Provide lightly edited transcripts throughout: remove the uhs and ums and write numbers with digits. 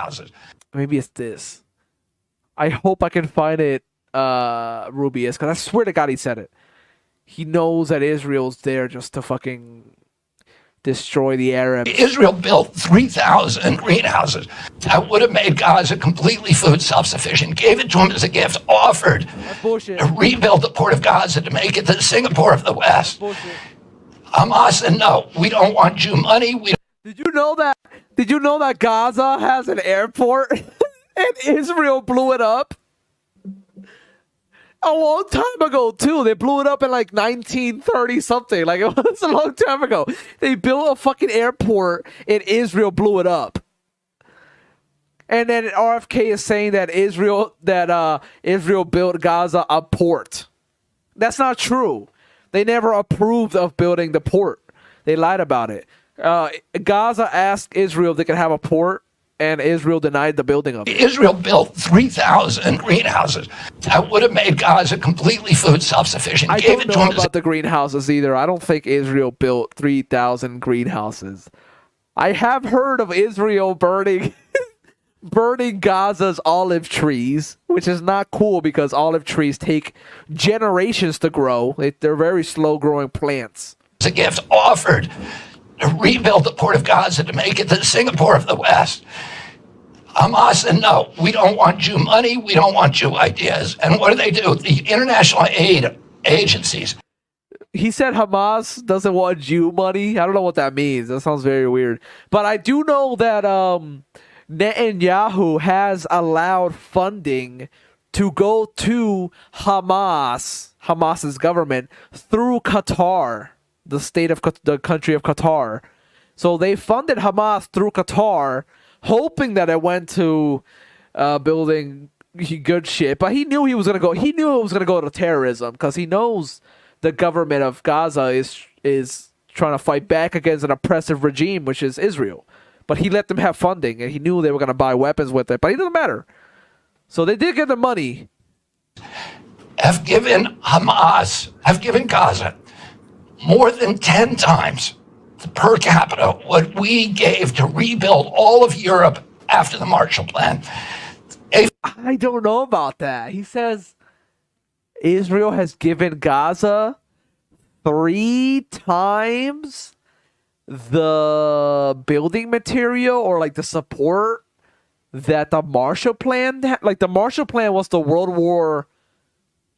greenhouses. Maybe it's this. I hope I can find it, Rubius, because I swear to God he said it. He knows that Israel's there just to fucking destroy the Arabs. Israel built 3,000 greenhouses that would have made Gaza completely food self-sufficient, gave it to them as a gift, offered to rebuild the port of Gaza to make it the Singapore of the West. Hamas said, no, we don't want Jew money. Did you know that Gaza has an airport and Israel blew it up? A long time ago, too. They blew it up in like 1930 something. Like, it was a long time ago. They built a fucking airport and Israel blew it up. And then RFK is saying that Israel built Gaza a port. That's not true. They never approved of building the port. They lied about it. Gaza asked Israel if they could have a port, and Israel denied the building of it. Israel built 3,000 greenhouses that would have made Gaza completely food self-sufficient. I don't know about the greenhouses either. I don't think Israel built 3,000 greenhouses. I have heard of Israel burning Gaza's olive trees, which is not cool because olive trees take generations to grow. They're very slow-growing plants. It's a gift offered to rebuild the port of Gaza to make it the Singapore of the West. Hamas said, no, we don't want Jew money, we don't want Jew ideas. And what do? The international aid agencies. He said Hamas doesn't want Jew money. I don't know what that means. That sounds very weird. But I do know that Netanyahu has allowed funding to go to Hamas's government, through Qatar. The country of Qatar. So they funded Hamas through Qatar, hoping that it went to building good shit. But he knew he was gonna go. He knew it was gonna go to terrorism because he knows the government of Gaza is trying to fight back against an oppressive regime, which is Israel. But he let them have funding, and he knew they were gonna buy weapons with it. But it doesn't matter. So they did get the money. Have given Gaza more than 10 times per capita what we gave to rebuild all of Europe after the Marshall Plan. I don't know about that. He says Israel has given Gaza 3 times the building material or like the support that the Marshall Plan had. Like the Marshall Plan was the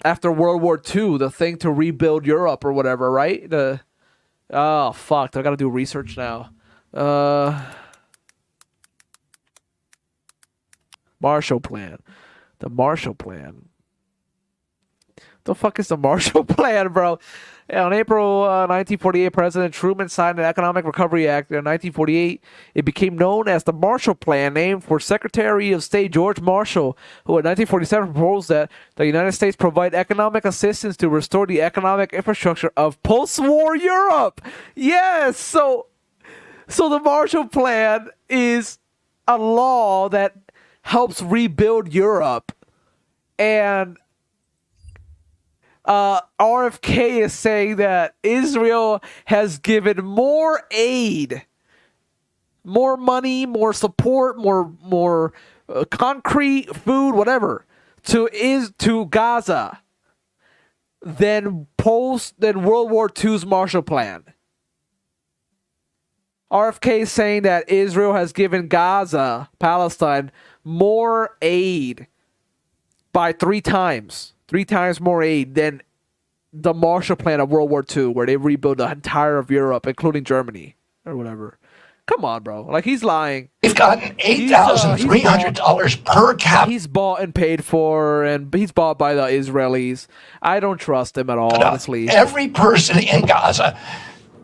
after World War II, the thing to rebuild Europe or whatever, right? Oh, fuck. I gotta do research now. Marshall Plan. The Marshall Plan. The fuck is the Marshall Plan, bro? On April 1948, President Truman signed an Economic Recovery Act. In 1948, it became known as the Marshall Plan, named for Secretary of State George Marshall, who in 1947 proposed that the United States provide economic assistance to restore the economic infrastructure of post-war Europe. Yes! So the Marshall Plan is a law that helps rebuild Europe. And RFK is saying that Israel has given more aid, more money, more support, more concrete food, whatever, to Gaza than World War II's Marshall Plan. RFK is saying that Israel has given Gaza, Palestine, more aid by 3 times. 3 times more aid than the Marshall Plan of World War II, where they rebuilt the entire of Europe, including Germany or whatever. Come on, bro. Like, he's lying. We've gotten $8,300 per capita. He's bought and paid for, and he's bought by the Israelis. I don't trust him at all, honestly. Every person in Gaza.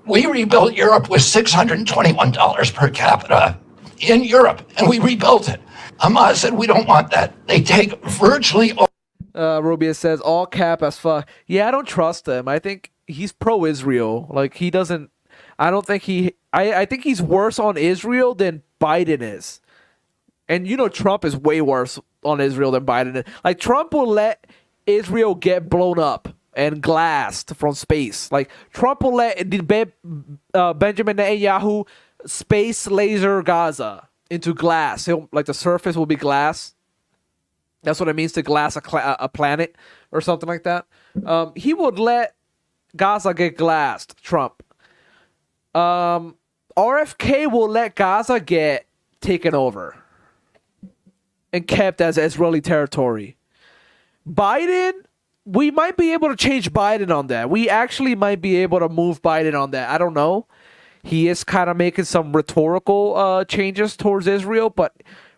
We rebuilt Europe with $621 per capita in Europe, and we rebuilt it. Hamas said, we don't want that. They take virtually all. Rubius says, all cap as fuck. Yeah, I don't trust him. I think he's pro-Israel. Like, he doesn't... I don't think he... I think he's worse on Israel than Biden is. And, you know, Trump is way worse on Israel than Biden is. Like, Trump will let Israel get blown up and glassed from space. Like, Trump will let Benjamin Netanyahu space laser Gaza. into glass. Like the surface will be glass. That's what it means to glass a planet or something like that. He would let Gaza get glassed, Trump. RFK will let Gaza get taken over and kept as Israeli territory. Biden, we might be able to change Biden on that. We actually might be able to move Biden on that. I don't know. He is kind of making some rhetorical changes towards Israel, but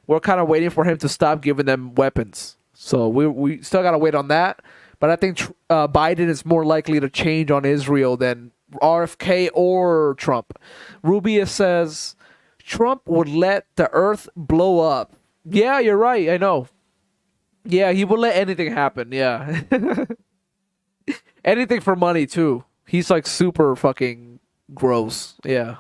we're kind of waiting for him to stop giving them weapons. So we still got to wait on that. But I think Biden is more likely to change on Israel than RFK or Trump. Rubio says Trump would let the earth blow up. Yeah, you're right. I know. Yeah, he would let anything happen. Yeah. Anything for money, too. He's like super fucking gross. Yeah.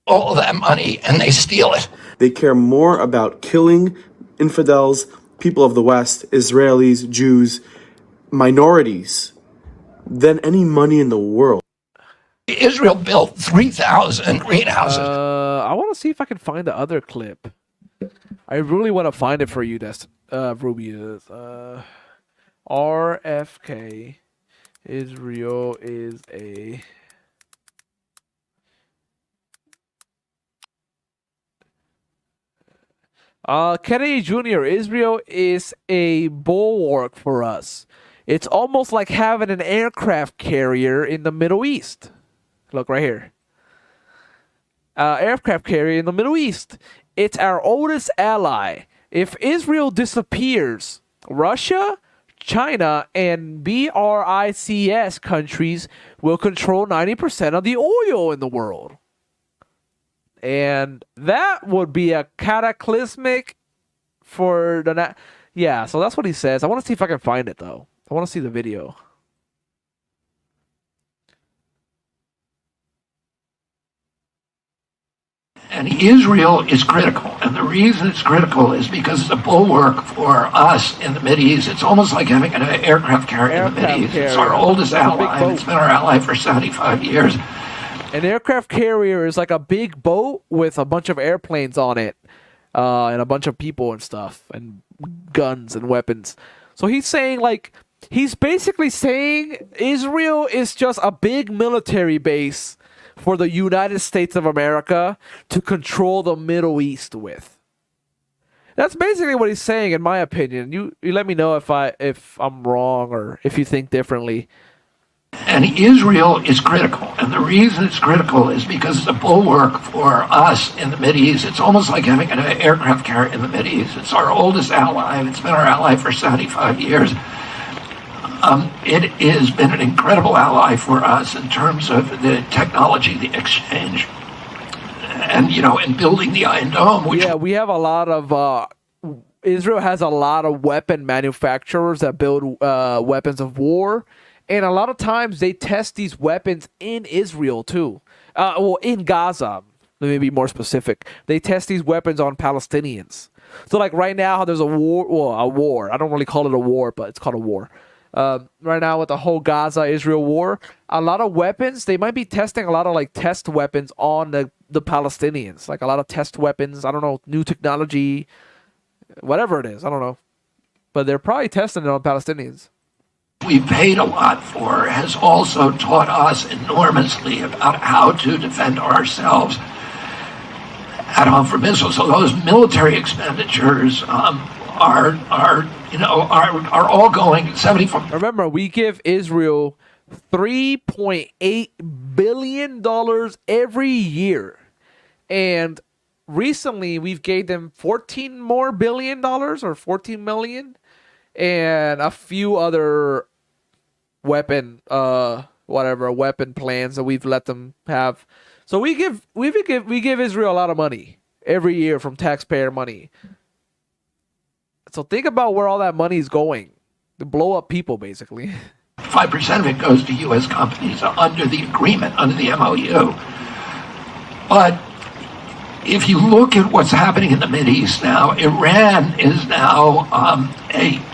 All of that money and they steal it. They care more about killing infidels, people of the West, Israelis, Jews, minorities, than any money in the world. Israel built 3,000 greenhouses. I want to see if I can find the other clip. I really want to find it for you. That's Ruby. RFK. Israel is a... Kennedy Jr., Israel is a bulwark for us. It's almost like having an aircraft carrier in the Middle East. Look right here. Aircraft carrier in the Middle East. It's our oldest ally. If Israel disappears, Russia, China, and BRICS countries will control 90% of the oil in the world. And that would be a cataclysmic for the... Yeah, so that's what he says. I want to see if I can find it, though. I want to see the video. And Israel is critical. And the reason it's critical is because it's a bulwark for us in the Mideast. It's almost like having an aircraft carrier in the Mideast. It's our oldest ally, and it's been our ally for 75 years. An aircraft carrier is like a big boat with a bunch of airplanes on it, and a bunch of people and stuff, and guns and weapons. So he's basically saying Israel is just a big military base for the United States of America to control the Middle East with. That's basically what he's saying, in my opinion. You let me know if I'm wrong or if you think differently. And Israel is critical. And the reason it's critical is because it's a bulwark for us in the Mideast. It's almost like having an aircraft carrier in the Mideast. It's our oldest ally, and it's been our ally for 75 years. It has been an incredible ally for us in terms of the technology, the exchange, and, in building the Iron Dome. We have a lot of... Israel has a lot of weapon manufacturers that build weapons of war. And a lot of times they test these weapons in Israel too. In Gaza, let me be more specific. They test these weapons on Palestinians. So like right now there's a war. I don't really call it a war, but it's called a war. Right now with the whole Gaza-Israel war, a lot of weapons, they might be testing a lot of like test weapons on the Palestinians. Like a lot of test weapons, I don't know, new technology, whatever it is, I don't know. But they're probably testing it on Palestinians. We've paid a lot for has also taught us enormously about how to defend ourselves at home from missiles. So those military expenditures are all going 74. Remember, we give Israel $3.8 billion every year, and recently we've gave them $14 more billion or $14 million. And a few other weapon plans that we've let them have. So we give Israel a lot of money every year from taxpayer money. So think about where all that money is going to blow up people, basically. 5% of it goes to U.S. companies under the agreement, under the MOU. But if you look at what's happening in the Mideast now, Iran is now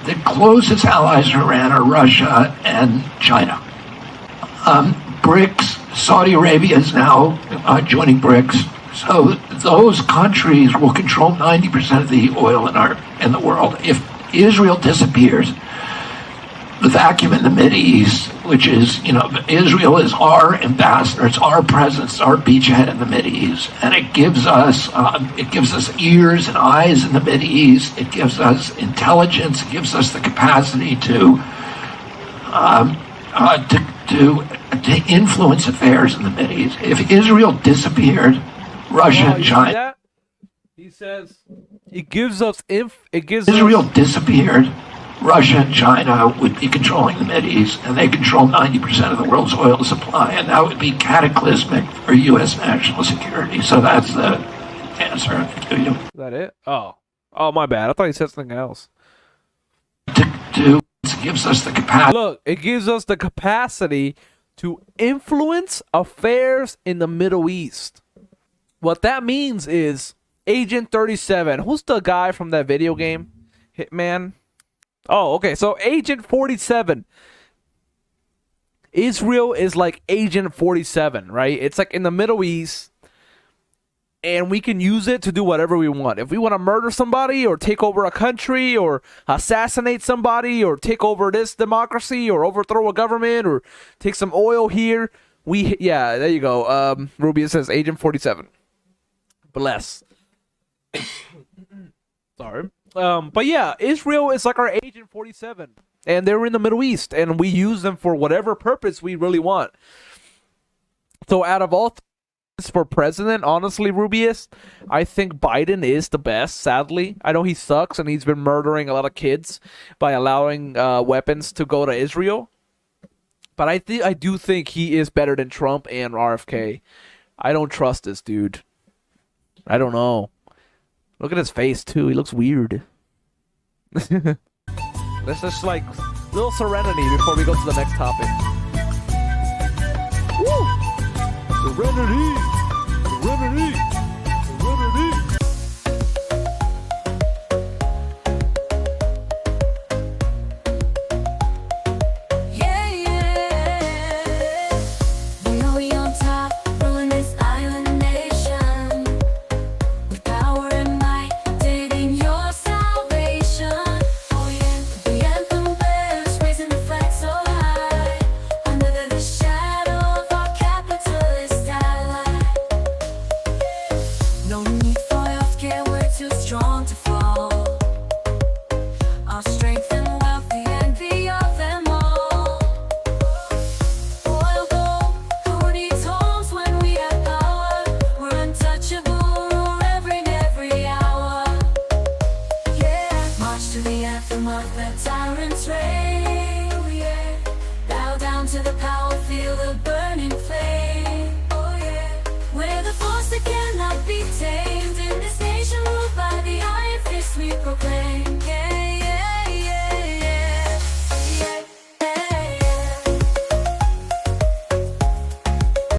the closest allies to Iran are Russia and China. BRICS, Saudi Arabia is now joining BRICS. So those countries will control 90% of the oil in the world. If Israel disappears, the vacuum in the Mideast, which is, Israel is our ambassador, it's our presence, our beachhead in the Mideast, and it gives us ears and eyes in the Mideast. It gives us intelligence. It gives us the capacity to influence affairs in the Mideast. If Israel disappeared, Russia and China. He says it gives us Israel disappeared, Russia and China would be controlling the Mideast, and they control 90% of the world's oil supply, and that would be cataclysmic for U.S. national security. So that's the answer to you. Is that it? Oh, my bad. I thought he said something else. It gives us the capacity. Look, it gives us the capacity to influence affairs in the Middle East. What that means is Agent 37. Who's the guy from that video game? Hitman? Oh, okay. So Agent 47. Israel is like Agent 47, right? It's like in the Middle East, and we can use it to do whatever we want. If we want to murder somebody or take over a country or assassinate somebody or take over this democracy or overthrow a government or take some oil here, there you go. Rubio says Agent 47. Bless. Sorry. But yeah, Israel is like our Agent 47, and they're in the Middle East, and we use them for whatever purpose we really want. So out of all things for president, honestly, Rubius, I think Biden is the best, sadly. I know he sucks, and he's been murdering a lot of kids by allowing weapons to go to Israel. But I do think he is better than Trump and RFK. I don't trust this dude. I don't know. Look at his face, too. He looks weird. Let's just, little serenity before we go to the next topic. Woo! Serenity! Serenity! Serenity! Tyrant's reign, yeah. Bow down to the power, feel the burn.